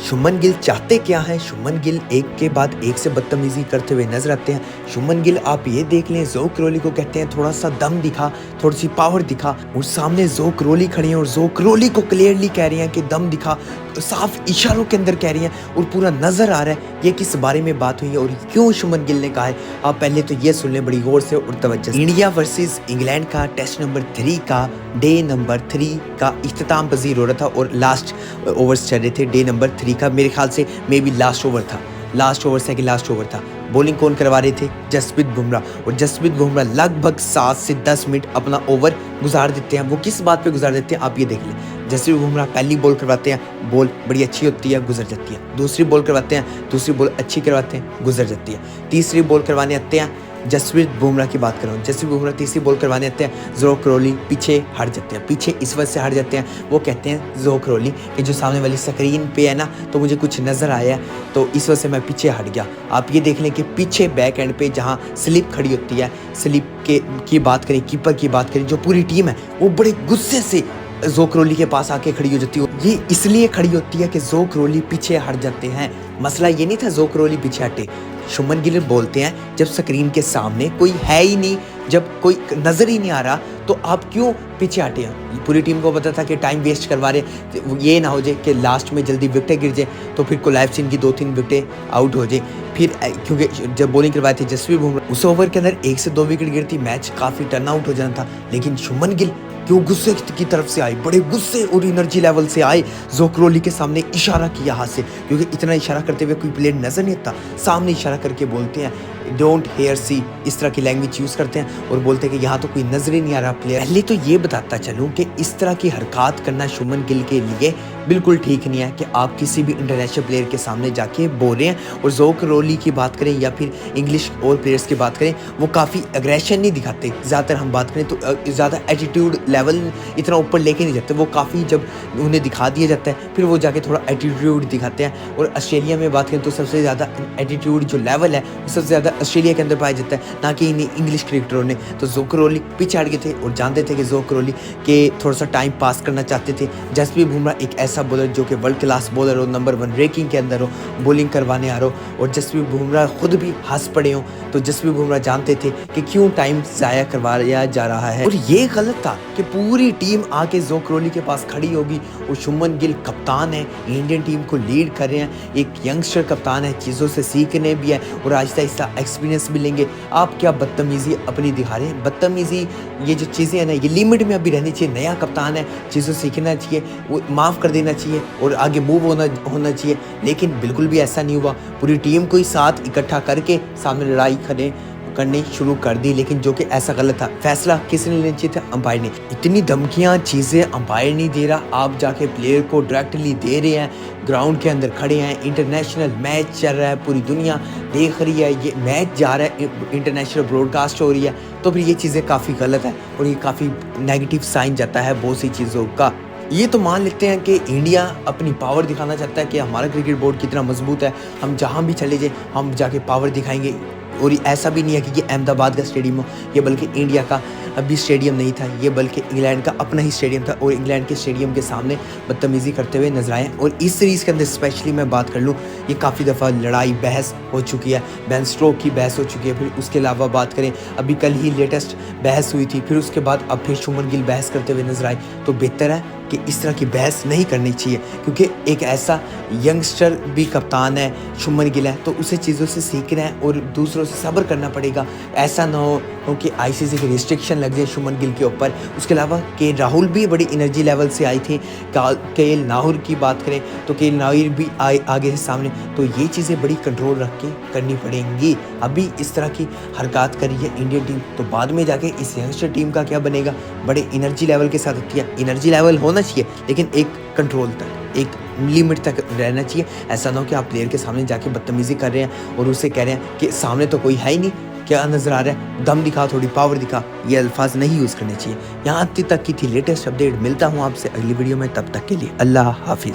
शुभमन गिल चाहते क्या हैं? शुभमन गिल एक के बाद एक से बदतमीजी करते हुए नजर आते हैं। शुभमन गिल आप ये देख लें, ज़ोक रोली को कहते हैं थोड़ा सा दम दिखा, थोड़ी सी पावर दिखा। और सामने ज़ोक रोली खड़ी हैं और ज़ोक रोली को क्लियरली कह रही हैं कि दम दिखा, साफ इशारों के अंदर कह रही हैं और पूरा नजर आ रहा है ये किस बारे में बात हुई है और क्यों शुभमन गिल ने कहा है। आप पहले तो ये सुन लें बड़ी गौर से और तवज्जो से। इंडिया वर्सेस इंग्लैंड का टेस्ट नंबर 3 का डे नंबर 3 का इख्तिताम पजीर हो रहा था और लास्ट ओवर्स चल रहे थे डे नंबर 3 का। मेरे ख्याल से मे बी लास्ट ओवर था, लास्ट ओवर से कि लास्ट ओवर था। बॉलिंग कौन करवा रहे थे? जसप्रीत बुमराह। और जसप्रीत बुमराह लगभग 7 से 10 मिनट अपना ओवर गुजार देते हैं। वो किस बात पे गुजार देते हैं आप ये देख लें। जसप्रीत बुमराह पहली बॉल करवाते हैं, बॉल बड़ी अच्छी होती है, गुजर जाती है। दूसरी बॉल करवाते हैं, दूसरी बॉल अच्छी करवाते हैं, गुजर जाती है। तीसरी बॉल करवाने आते हैं, जसप्रीत बुमराह की बात कर रहा हूँ, जसप्रीत बुमराह तीसरी बॉल करवाने आते हैं, ज़ोक रोली पीछे हट जाते हैं। पीछे इस वजह से हट जाते हैं, वो कहते हैं ज़ोक रोली कि जो सामने वाली स्क्रीन पे है ना, तो मुझे कुछ नज़र आया तो इस वजह से मैं पीछे हट गया। आप ये देख लें कि पीछे बैक एंड पे जहाँ स्लिप खड़ी होती है, स्लिप की बात करें, कीपर की बात करें, जो पूरी टीम है वो बड़े गुस्से से ज़ोक रोली के पास आके खड़ी हो जाती है। ये इसलिए खड़ी होती है कि ज़ोक रोली पीछे हट जाते हैं। मसला ये नहीं था ज़ोक रोली पीछे हटे। शुभमन गिल बोलते हैं जब स्क्रीन के सामने कोई है ही नहीं, जब कोई नजर ही नहीं आ रहा तो आप क्यों पीछे हटे हैं? पूरी टीम को पता था कि टाइम वेस्ट करवा रहे, ये ना हो जाए कि लास्ट में जल्दी विकेटें गिर जाए तो फिर कोलैप्सिंग की 2-3 विकेटें आउट हो जाए। फिर क्योंकि जब बॉलिंग करवाए थे जसप्रीत बुमराह, उस ओवर के अंदर 1 से 2 विकेट गिरती, मैच काफ़ी टर्न आउट हो जाना था। लेकिन शुभमन गिल क्यों गुस्से की तरफ से आए, बड़े गुस्से और एनर्जी लेवल से आए। ज़ोक रोली के सामने इशारा किया हाथ से, क्योंकि इतना इशारा करते हुए कोई प्लेयर नजर नहीं आता। सामने इशारा करके बोलते हैं डोंट हेयर सी, इस तरह की लैंग्वेज यूज़ करते हैं और बोलते हैं कि यहाँ तो कोई नजर ही नहीं आ रहा प्लेयर। पहले तो ये बताता चलूँ कि इस तरह की हरकत करना शुभमन गिल के लिए बिल्कुल ठीक नहीं है कि आप किसी भी इंटरनेशनल प्लेयर के सामने जाके बोल रहे हैं। और ज़ोक रोली की बात करें या फिर इंग्लिश और प्लेयर्स की बात करें, वो काफ़ी अग्रेशन नहीं दिखाते। ज़्यादातर हम बात करें तो ज़्यादा एटीट्यूड लेवल इतना ऊपर लेके नहीं जाते। वो काफ़ी जब उन्हें दिखा दिया जाता है फिर वो जाके थोड़ा एटीट्यूड दिखाते हैं। और ऑस्ट्रेलिया में बात करें तो सबसे ज़्यादा एटीट्यूड जो लेवल है वो सबसे ज़्यादा ऑस्ट्रेलिया के अंदर पाया जाता है, ना कि इन इंग्लिश क्रिकेटरों ने। तो ज़ोक रोली पीछे हट गए थे और जानते थे कि ज़ोक रोली के थोड़ा सा टाइम पास करना चाहते थे। जसप्रीत बुमराह एक ऐसा बॉलर जो कि वर्ल्ड क्लास बॉलर हो, नंबर 1 रैंकिंग के अंदर हो, बॉलिंग करवाने आ रहा हो और जसप्रीत बुमराह खुद भी हंस पड़े हो। तो जसप्रीत बुमराह जानते थे कि क्यों टाइम ज़ाया करवाया जा रहा है। और ये गलत था कि पूरी टीम आके ज़ोक रोली के पास खड़ी होगी। और शुभमन गिल कप्तान है, इंडियन टीम को लीड कर रहे हैं, एक यंगस्टर कप्तान है, चीज़ों से सीखने भी है और आहिस्ता आहिस्ता एक्सपीरियंस भी लेंगे। आप क्या बदतमीज़ी अपनी दिखा रहे हैं? बदतमीज़ी ये जो चीज़ें हैं ना, ये लिमिट में अभी रहनी चाहिए। नया कप्तान है, चीज़ों सीखना चाहिए, वो माफ़ कर देना चाहिए और आगे मूव होना चाहिए। लेकिन बिल्कुल भी ऐसा नहीं हुआ। पूरी टीम को ही साथ इकट्ठा करके सामने लड़ाई करनी शुरू कर दी, लेकिन जो कि ऐसा गलत था। फैसला किसने लेना चाहिए था? अंपायर ने। इतनी धमकियां चीज़ें अंपायर नहीं दे रहा, आप जाके प्लेयर को डायरेक्टली दे रहे हैं। ग्राउंड के अंदर खड़े हैं, इंटरनेशनल मैच चल रहा है, पूरी दुनिया देख रही है, ये मैच जा रहा है, इंटरनेशनल ब्रॉडकास्ट हो रही है, तो फिर ये चीज़ें काफ़ी गलत है और ये काफ़ी नेगेटिव साइन जाता है बहुत सी चीज़ों का। ये तो मान लेते हैं कि इंडिया अपनी पावर दिखाना चाहता है कि हमारा क्रिकेट बोर्ड कितना मजबूत है, हम जहाँ भी चले जाए हम जाके पावर दिखाएंगे। और ऐसा भी नहीं है कि ये अहमदाबाद का स्टेडियम हो, ये बल्कि इंडिया का अभी स्टेडियम नहीं था, ये बल्कि इंग्लैंड का अपना ही स्टेडियम था और इंग्लैंड के स्टेडियम के सामने बदतमीज़ी करते हुए नजर आए। और इस सीरीज़ के अंदर स्पेशली मैं बात कर लूँ, ये काफ़ी दफ़ा लड़ाई बहस हो चुकी है, बेन स्टोक्स की बहस हो चुकी है। फिर उसके अलावा बात करें, अभी कल ही लेटेस्ट बहस हुई थी, फिर उसके बाद अब फिर शुभमन गिल बहस करते हुए नजर आए। तो बेहतर है कि इस तरह की बहस नहीं करनी चाहिए, क्योंकि एक ऐसा यंगस्टर भी कप्तान है, शुभमन गिल है, तो उसे चीज़ों से सीखना है और दूसरों से सब्र करना पड़ेगा। ऐसा ना हो कि आईसीसी की रिस्ट्रिक्शन लग जाए शुभमन गिल के ऊपर। उसके अलावा के राहुल भी बड़ी एनर्जी लेवल से आई थी। केएल राहुल की बात करें तो केएल राहुल भी आए आगे से सामने, तो ये चीज़ें बड़ी कंट्रोल रख के करनी पड़ेंगी। अभी इस तरह की हरकत करी है इंडियन टीम, तो बाद में जाके इस यंगस्टर टीम का क्या बनेगा? बड़े एनर्जी लेवल के साथ होती है, एनर्जी लेवल होना चाहिए लेकिन एक कंट्रोल तक, एक लिमिट तक रहना चाहिए। ऐसा ना हो कि आप प्लेयर के सामने जाके बदतमीज़ी कर रहे हैं और उससे कह रहे हैं कि सामने तो कोई है ही नहीं, क्या नज़र आ रहा है, दम दिखा, थोड़ी पावर दिखा। ये अल्फाज नहीं यूज़ करने चाहिए। यहाँ तक की थी लेटेस्ट अपडेट। मिलता हूँ आपसे अगली वीडियो में, तब तक के लिए अल्लाह हाफिज़।